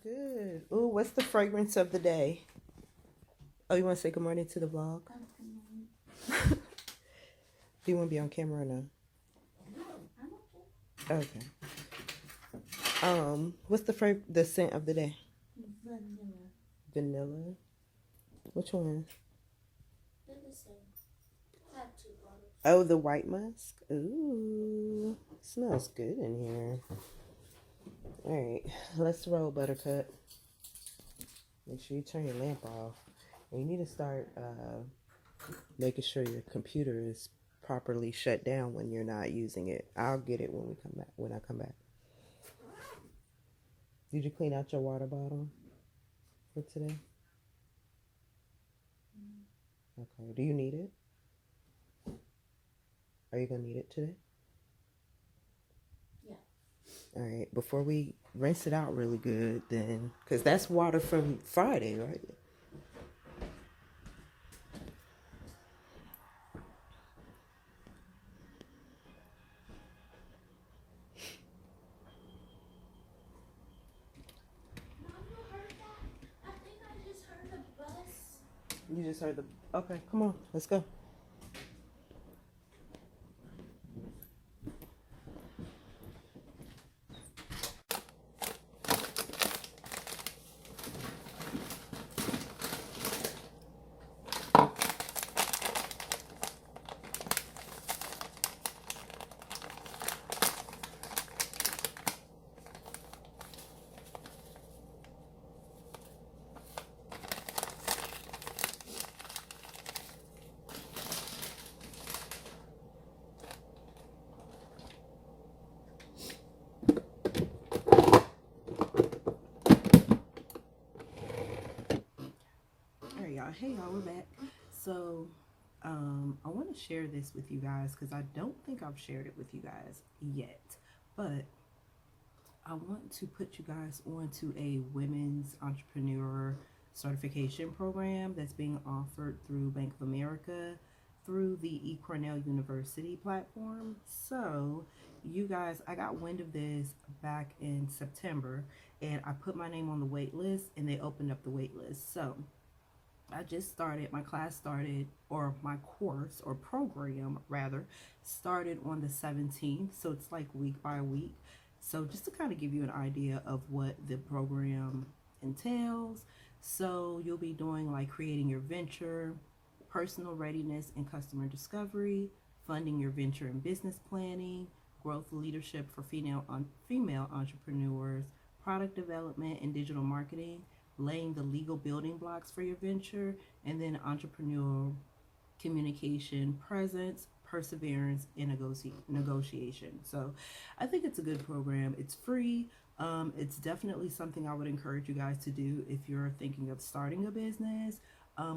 good. Ooh, what's the fragrance of the day? Oh, you want to say good morning to the vlog? Do you want to be on camera or no? Okay. What's the scent of the day? Vanilla. Which one? They're the same. I have 2 bottles. Oh, the white musk. Ooh, smells good in here. All right, let's roll, Buttercup. Make sure you turn your lamp off. And you need to start making sure your computer is properly shut down when you're not using it. I'll get it when we come back. When I come back. Did you clean out your water bottle for today? Okay. Do you need it? Are you gonna need it today? Yeah. All right. Before we rinse it out really good, then, because that's water from Friday, right? You just heard the... Okay, come on. Let's go. Hey y'all, we're back. So I want to share this with you guys because I don't think I've shared it with you guys yet, but I want to put you guys onto a women's entrepreneur certification program that's being offered through Bank of America through the eCornell University platform. So you guys, I got wind of this back in September and I put my name on the wait list and they opened up the wait list. So I just started, my class started, or my course, or program rather, started on the 17th. So it's like week by week. So just to kind of give you an idea of what the program entails. So you'll be doing like creating your venture, personal readiness and customer discovery, funding your venture and business planning, growth leadership for female entrepreneurs, product development and digital marketing, laying the legal building blocks for your venture, and then entrepreneurial communication, presence, perseverance, and negotiation. So I think it's a good program. It's free. It's definitely something I would encourage you guys to do if you're thinking of starting a business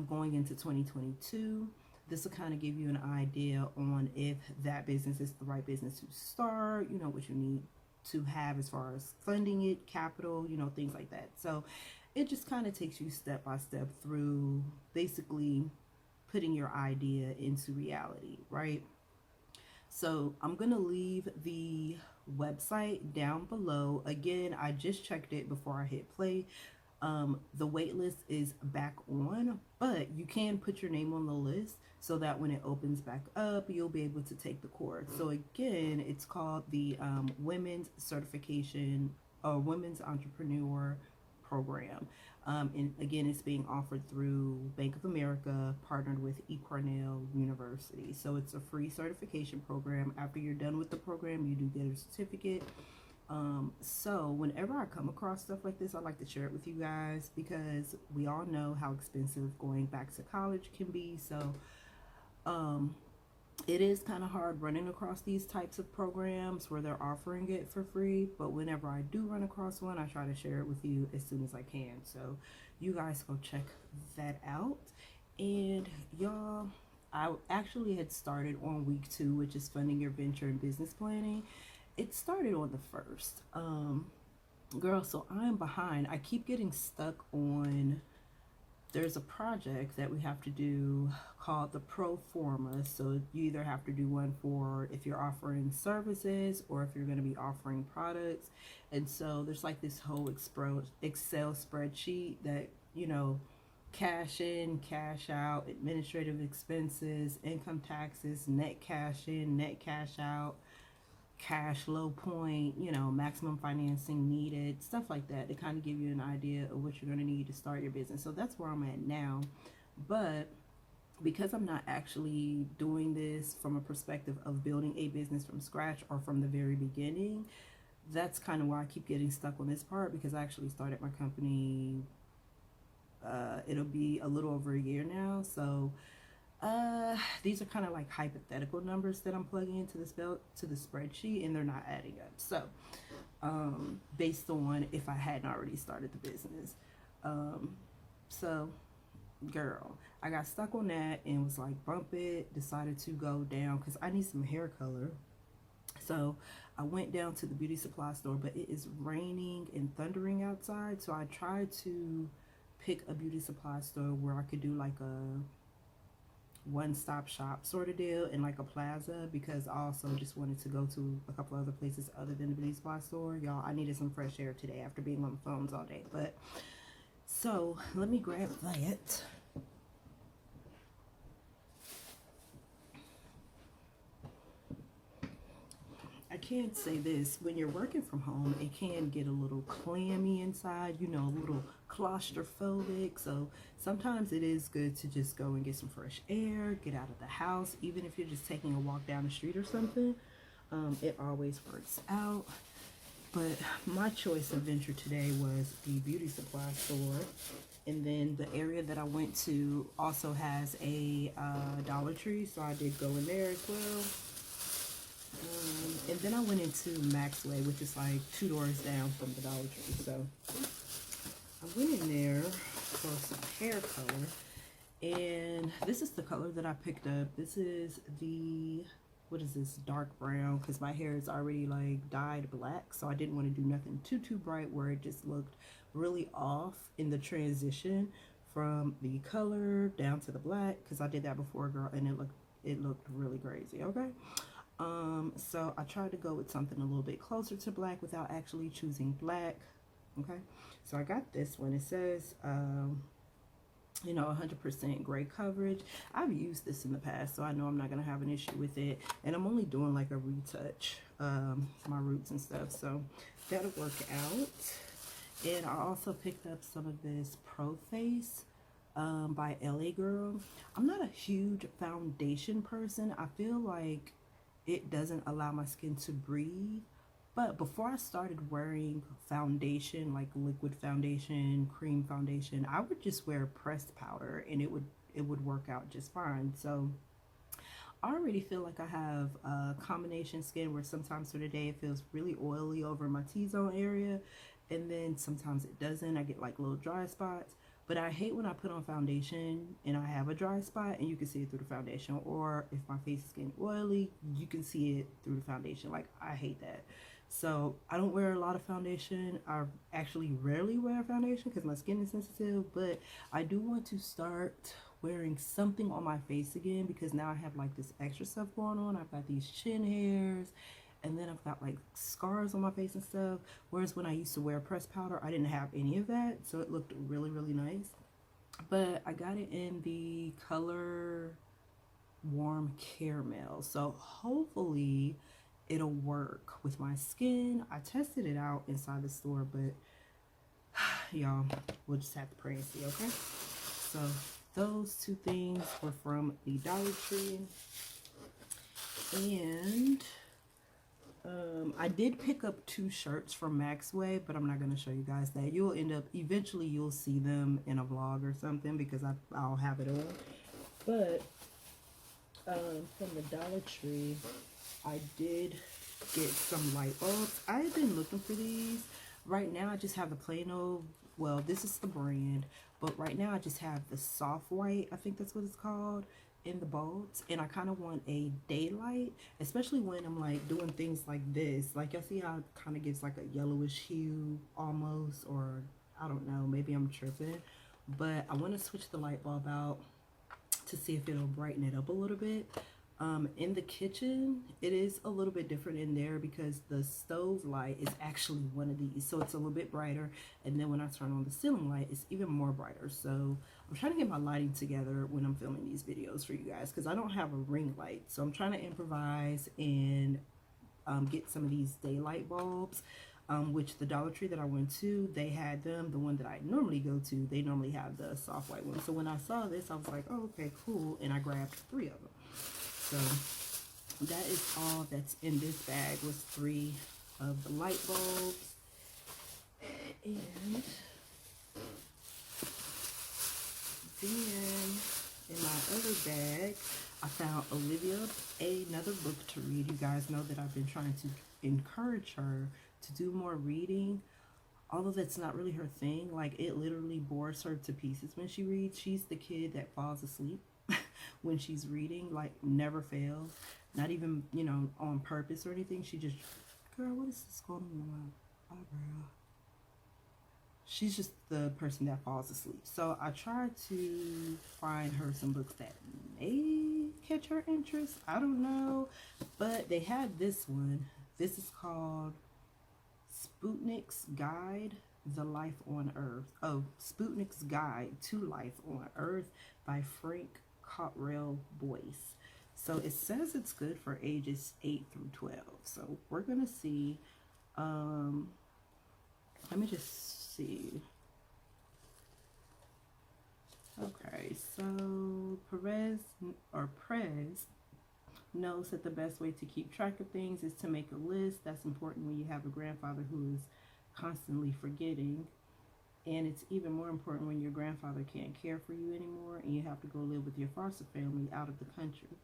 going into 2022. This will kind of give you an idea on if that business is the right business to start, you know, what you need to have as far as funding it, capital, you know, things like that. So it just kind of takes you step by step through basically putting your idea into reality, right? So I'm going to leave the website down below. Again, I just checked it before I hit play. The wait list is back on, but you can put your name on the list so that when it opens back up, you'll be able to take the course. So again, it's called the Women's Certification or Women's Entrepreneur Program. And again, it's being offered through Bank of America, partnered with eCornell University. So it's a free certification program. After you're done with the program, you do get a certificate. So whenever I come across stuff like this, I like to share it with you guys because we all know how expensive going back to college can be. So it is kind of hard running across these types of programs where they're offering it for free, but whenever I do run across one, I try to share it with you as soon as I can. So you guys go check that out. And y'all, I actually had started on week 2, which is funding your venture and business planning. It started on the 1st. Girl, so I'm behind. I keep getting stuck on there's a project that we have to do called the Pro Forma. So you either have to do one for if you're offering services or if you're going to be offering products. And so there's like this whole Excel spreadsheet that, you know, cash in, cash out, administrative expenses, income taxes, net cash in, net cash out, cash low point, you know, maximum financing needed, stuff like that, to kind of give you an idea of what you're going to need to start your business. So that's where I'm at now. But because I'm not actually doing this from a perspective of building a business from scratch or from the very beginning, that's kind of why I keep getting stuck on this part, because I actually started my company, it'll be a little over a year now. So these are kind of like hypothetical numbers that I'm plugging into the spreadsheet, and they're not adding up. So, based on if I hadn't already started the business. So, girl, I got stuck on that and was like, bump it, decided to go down because I need some hair color. So I went down to the beauty supply store, but it is raining and thundering outside. So I tried to pick a beauty supply store where I could do like a one-stop shop sort of deal in like a plaza, because I also just wanted to go to a couple other places other than the beauty supply store. Y'all, I needed some fresh air today after being on the phones all day. But so let me grab that. I can't say this, when you're working from home, it can get a little clammy inside, you know, a little claustrophobic. So sometimes it is good to just go and get some fresh air, get out of the house, even if you're just taking a walk down the street or something. It always works out. But my choice of venture today was the beauty supply store. And then the area that I went to also has a Dollar Tree, so I did go in there as well. And then I went into Maxway, which is like 2 doors down from the Dollar Tree. So I went in there for some hair color, and this is the color that I picked up. This is the, what is this, dark brown, because my hair is already like dyed black, so I didn't want to do nothing too bright where it just looked really off in the transition from the color down to the black, because I did that before, girl, and it looked really crazy. Okay. So I tried to go with something a little bit closer to black without actually choosing black. Okay, so I got this one. It says, you know, 100% gray coverage. I've used this in the past, so I know I'm not going to have an issue with it. And I'm only doing like a retouch, my roots and stuff. So that'll work out. And I also picked up some of this Pro Face by LA Girl. I'm not a huge foundation person. I feel like it doesn't allow my skin to breathe. But before I started wearing foundation, like liquid foundation, cream foundation, I would just wear pressed powder and it would work out just fine. So I already feel like I have a combination skin where sometimes for the day it feels really oily over my T-zone area, and then sometimes it doesn't. I get like little dry spots. But I hate when I put on foundation and I have a dry spot and you can see it through the foundation. Or if my face is getting oily, you can see it through the foundation. Like, I hate that. So I don't wear a lot of foundation. I actually rarely wear foundation because my skin is sensitive. But I do want to start wearing something on my face again, because now I have like this extra stuff going on. I've got these chin hairs, and then I've got like scars on my face and stuff. Whereas when I used to wear pressed powder, I didn't have any of that. So it looked really, really nice. But I got it in the color Warm Caramel. So hopefully it'll work with my skin. I tested it out inside the store, but y'all, we'll just have to pray and see, okay? So those two things were from the Dollar Tree. And I did pick up 2 shirts from Maxway, but I'm not going to show you guys that. You'll end up, eventually you'll see them in a vlog or something, because I'll have it on. But from the Dollar Tree, I did get some light bulbs. I've been looking for these. Right now I just have the plain old, well, this is the brand, but right now I just have the soft white, I think that's what it's called, in the bulbs. And I kind of want a daylight, especially when I'm like doing things like this. Like, y'all see how it kind of gives like a yellowish hue almost, or I don't know, maybe I'm tripping, but I want to switch the light bulb out to see if it'll brighten it up a little bit. In the kitchen, it is a little bit different in there because the stove light is actually one of these, so it's a little bit brighter. And then when I turn on the ceiling light, it's even more brighter. So I'm trying to get my lighting together when I'm filming these videos for you guys, because I don't have a ring light. So I'm trying to improvise and get some of these daylight bulbs, which the Dollar Tree that I went to, they had them. The one that I normally go to, they normally have the soft white one. So when I saw this, I was like, oh, okay, cool. And I grabbed 3 of them. So that is all that's in this bag, was 3 of the light bulbs. And then in my other bag, I found Olivia another book to read. You guys know that I've been trying to encourage her to do more reading, although that's not really her thing. Like, it literally bores her to pieces when she reads. She's the kid that falls asleep when she's reading, like, never fails, not even, you know, on purpose or anything. She just, girl, what is this going on with my eyebrow? She's just the person that falls asleep. So I tried to find her some books that may catch her interest. I don't know, but they had this one. This is called Sputnik's Guide to Life on Earth. Oh, Sputnik's Guide to Life on Earth by Frank Cottrell Boyce. So it says it's good for ages 8 through 12. So we're gonna see. Let me just see. Okay, so Prez knows that the best way to keep track of things is to make a list. That's important when you have a grandfather who is constantly forgetting. And it's even more important when your grandfather can't care for you anymore and you have to go live with your foster family out of the country.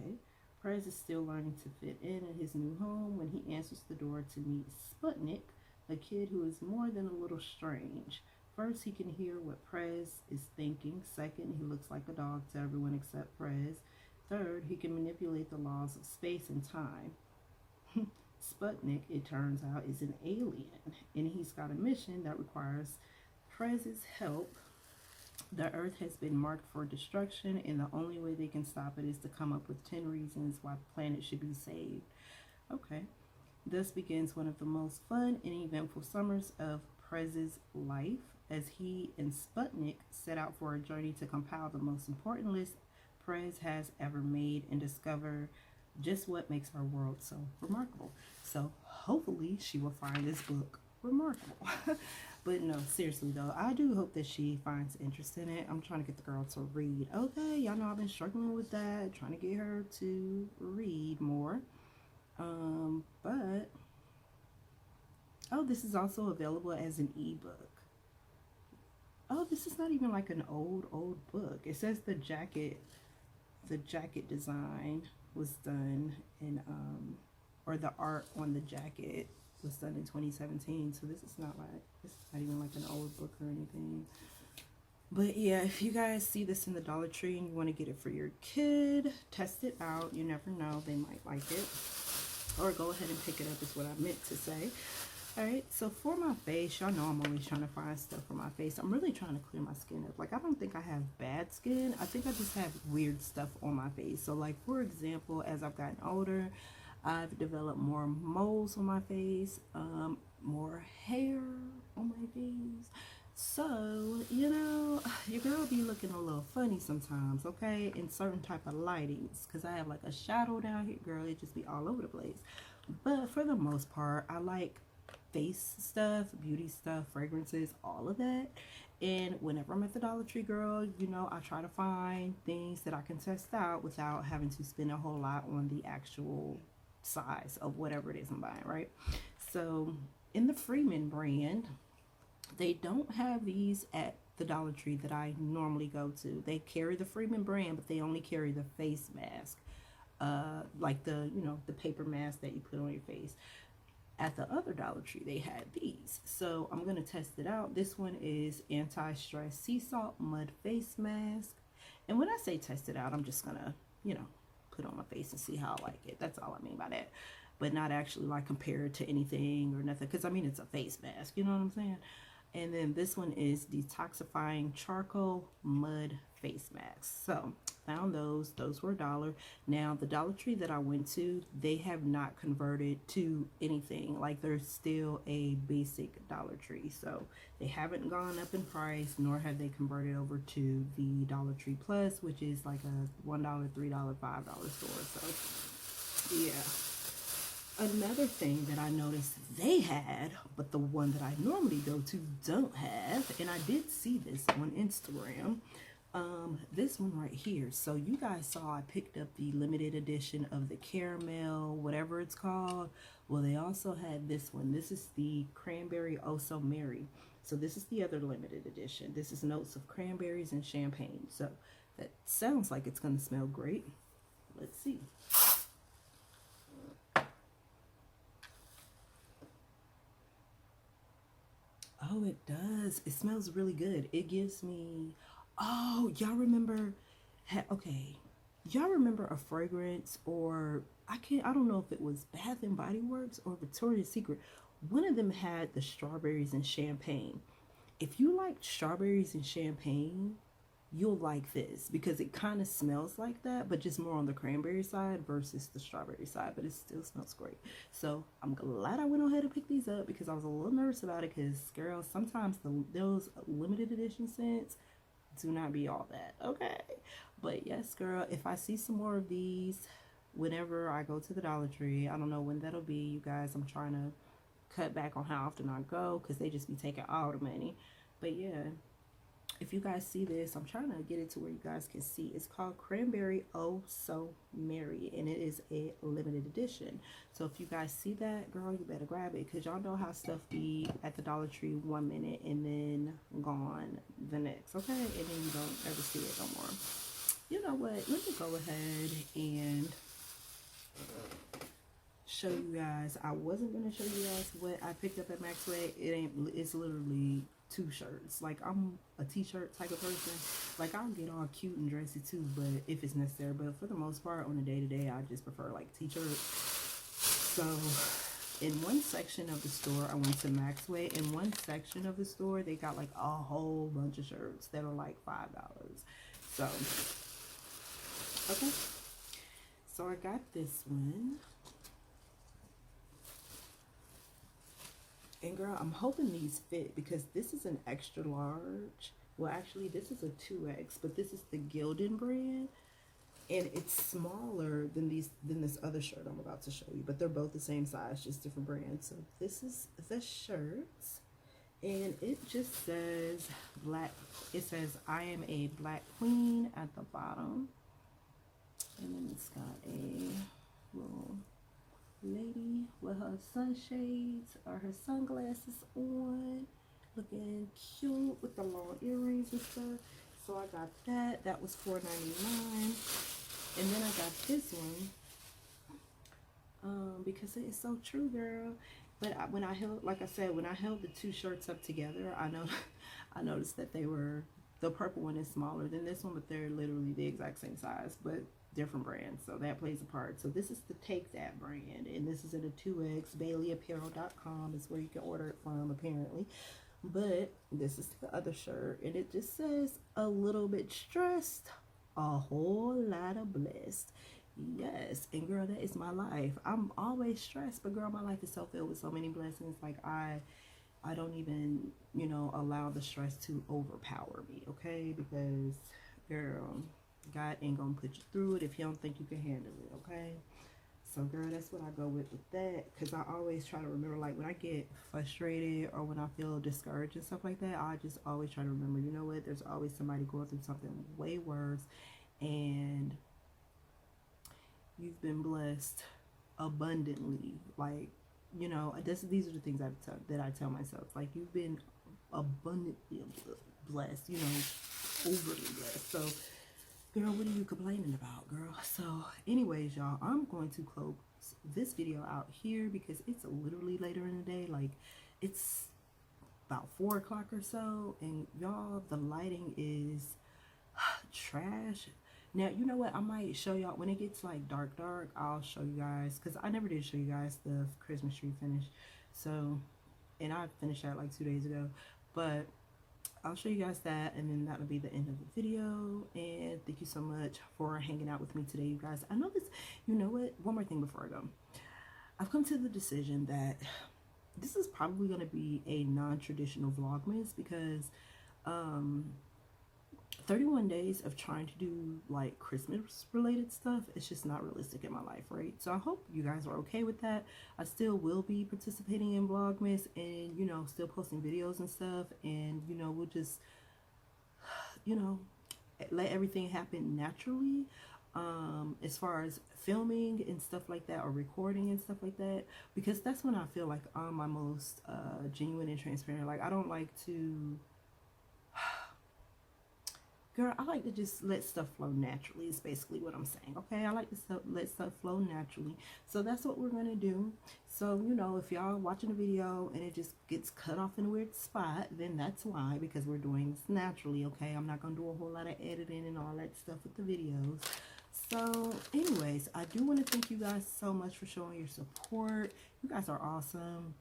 Okay. Prez is still learning to fit in his new home when he answers the door to meet Sputnik, a kid who is more than a little strange. First, he can hear what Prez is thinking. Second, he looks like a dog to everyone except Prez. Third, he can manipulate the laws of space and time. Sputnik, it turns out, is an alien, and he's got a mission that requires Prez's help. The Earth has been marked for destruction, and the only way they can stop it is to come up with 10 reasons why the planet should be saved. Okay. Thus begins one of the most fun and eventful summers of Prez's life, as he and Sputnik set out for a journey to compile the most important list Prez has ever made and discover just what makes our world so remarkable. So hopefully she will find this book remarkable. But no, seriously though, I do hope that she finds interest in it. I'm trying to get the girl to read. Okay, y'all know I've been struggling with that, trying to get her to read more. But oh, this is also available as an ebook. Oh, this is not even like an old book. It says the jacket design was done in or the art on the jacket was done in 2017. So this is not even like an old book or anything. But yeah, if you guys see this in the Dollar Tree and you want to get it for your kid, test it out. You never know, they might like it. Or go ahead and pick it up is what I meant to say. Alright, so for my face, y'all know I'm always trying to find stuff for my face. I'm really trying to clear my skin up. Like, I don't think I have bad skin. I think I just have weird stuff on my face. So, like, for example, as I've gotten older, I've developed more moles on my face, more hair on my face. So, you know, your girl be looking a little funny sometimes, okay, in certain type of lightings. Because I have, like, a shadow down here, girl. It just be all over the place. But for the most part, I like face stuff, beauty stuff, fragrances, all of that. And whenever I'm at the Dollar Tree, girl, you know, I try to find things that I can test out without having to spend a whole lot on the actual size of whatever it is I'm buying, right? So in the Freeman brand, they don't have these at the Dollar Tree that I normally go to. They carry the Freeman brand, but they only carry the face mask, like the, you know, the paper mask that you put on your face. At the other Dollar Tree, they had these. So I'm going to test it out. This one is Anti-Stress Sea Salt Mud Face Mask. And when I say test it out, I'm just going to, you know, put on my face and see how I like it. That's all I mean by that. But not actually like compare it to anything or nothing. Because, I mean, it's a face mask. You know what I'm saying? And then this one is detoxifying charcoal mud face masks. So found those were $1. Now the Dollar Tree that I went to, they have not converted to anything, like they're still a basic Dollar Tree, so they haven't gone up in price, nor have they converted over to the Dollar Tree Plus, which is like a $1, $3, $5 store. So yeah. Another thing that I noticed they had, but the one that I normally go to don't have, and I did see this on Instagram, this one right here. So you guys saw I picked up the limited edition of the caramel, whatever it's called. Well, they also had this one. This is the cranberry oh so merry. So this is the other limited edition. This is notes of cranberries and champagne. So that sounds like it's going to smell great. Let's see. Oh, it does. It smells really good. It gives me, oh, y'all remember, okay, y'all remember a fragrance, or I don't know if it was Bath and Body Works or Victoria's Secret. One of them had the strawberries and champagne. If you like strawberries and champagne, you'll like this, because it kind of smells like that, but just more on the cranberry side versus the strawberry side, but it still smells great. So I'm glad I went ahead and picked these up, because I was a little nervous about it, because girl, sometimes those limited edition scents do not be all that, okay? But yes, girl, if I see some more of these whenever I go to the Dollar Tree, I don't know when that'll be, you guys. I'm trying to cut back on how often I go, because they just be taking all the money. But yeah, if you guys see this, I'm trying to get it to where you guys can see. It's called Cranberry Oh So Merry, and it is a limited edition. So if you guys see that, girl, you better grab it, because y'all know how stuff be at the Dollar Tree 1 minute and then gone the next, okay? And then you don't ever see it no more. You know what? Let me go ahead and show you guys. I wasn't going to show you guys what I picked up at Maxway. It's literally 2 shirts. Like, I'm a t-shirt type of person. Like, I'll get all cute and dressy too, but if it's necessary. But for the most part, on a day-to-day, I just prefer like t-shirts. So in one section of the store, I went to Maxway. In one section of the store, they got like a whole bunch of shirts that are like $5. So okay, so I got this one. And girl, I'm hoping these fit, because this is an extra large. Well, actually, this is a 2X, but this is the Gildan brand, and it's smaller than this other shirt I'm about to show you. But they're both the same size, just different brands. So this is the shirt, and it just says black. It says I am a black queen at the bottom, and then it's got a little lady with her sunshades or her sunglasses on, looking cute with the long earrings and stuff. So I got that. That was $4.99. And then I got this one because it is so true, girl. But when I held, like I said, when I held the 2 shirts up together, I noticed that the purple one is smaller than this one, but they're literally the exact same size, but different brands, so that plays a part. So this is the Take That brand, and this is in a 2X. BaileyApparel.com is where you can order it from, apparently. But this is the other shirt, and it just says a little bit stressed, a whole lot of blessed. Yes, and girl, that is my life. I'm always stressed, but girl, my life is so filled with so many blessings. Like, I don't even, allow the stress to overpower me, okay? Because girl, God ain't gonna put you through it if you don't think you can handle it, okay? So girl, that's what I go with that, because I always try to remember, like, when I get frustrated or when I feel discouraged and stuff like that, I just always try to remember, you know what, there's always somebody going through something way worse, and you've been blessed abundantly. Like, these are the things that I tell myself. Like, you've been abundantly blessed, overly blessed. So girl, what are you complaining about, girl? So anyways, y'all, I'm going to close this video out here, because it's literally later in the day. Like, it's about 4 o'clock or so, and y'all, the lighting is trash. Now, you know what, I might show y'all when it gets like dark, I'll show you guys, because I never did show you guys the Christmas tree finish. So, and I finished that like 2 days ago. But I'll show you guys that, and then that'll be the end of the video. And thank you so much for hanging out with me today, you guys. I know this, you know what, one more thing before I go. I've come to the decision that this is probably going to be a non-traditional vlogmas, because 31 days of trying to do like Christmas related stuff, it's just not realistic in my life, right? So I hope you guys are okay with that. I still will be participating in vlogmas, and you know, still posting videos and stuff, and you know, we'll just, you know, let everything happen naturally. As far as filming and stuff like that, or recording and stuff like that, because that's when I feel like I'm my most genuine and transparent. Like, I don't like to, girl, I like to just let stuff flow naturally, is basically what I'm saying. Okay, I like to let stuff flow naturally. So that's what we're gonna do. So, you know, if y'all watching a video and it just gets cut off in a weird spot, then that's why, because we're doing this naturally. Okay, I'm not gonna do a whole lot of editing and all that stuff with the videos. So anyways, I do want to thank you guys so much for showing your support. You guys are awesome.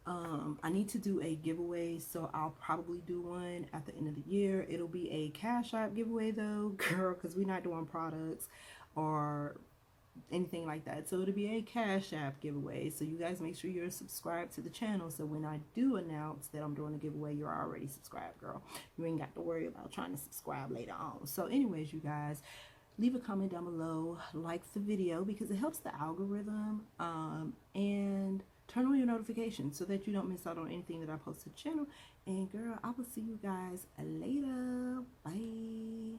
I need to do a giveaway, so I'll probably do one at the end of the year. It'll be a Cash App giveaway though, girl, because we're not doing products or anything like that. So it'll be a Cash App giveaway. So you guys make sure you're subscribed to the channel, so when I do announce that I'm doing a giveaway, you're already subscribed, girl. You ain't got to worry about trying to subscribe later on. So anyways, you guys, leave a comment down below, like the video, because it helps the algorithm, and turn on your notifications so that you don't miss out on anything that I post to the channel. And girl, I will see you guys later. Bye.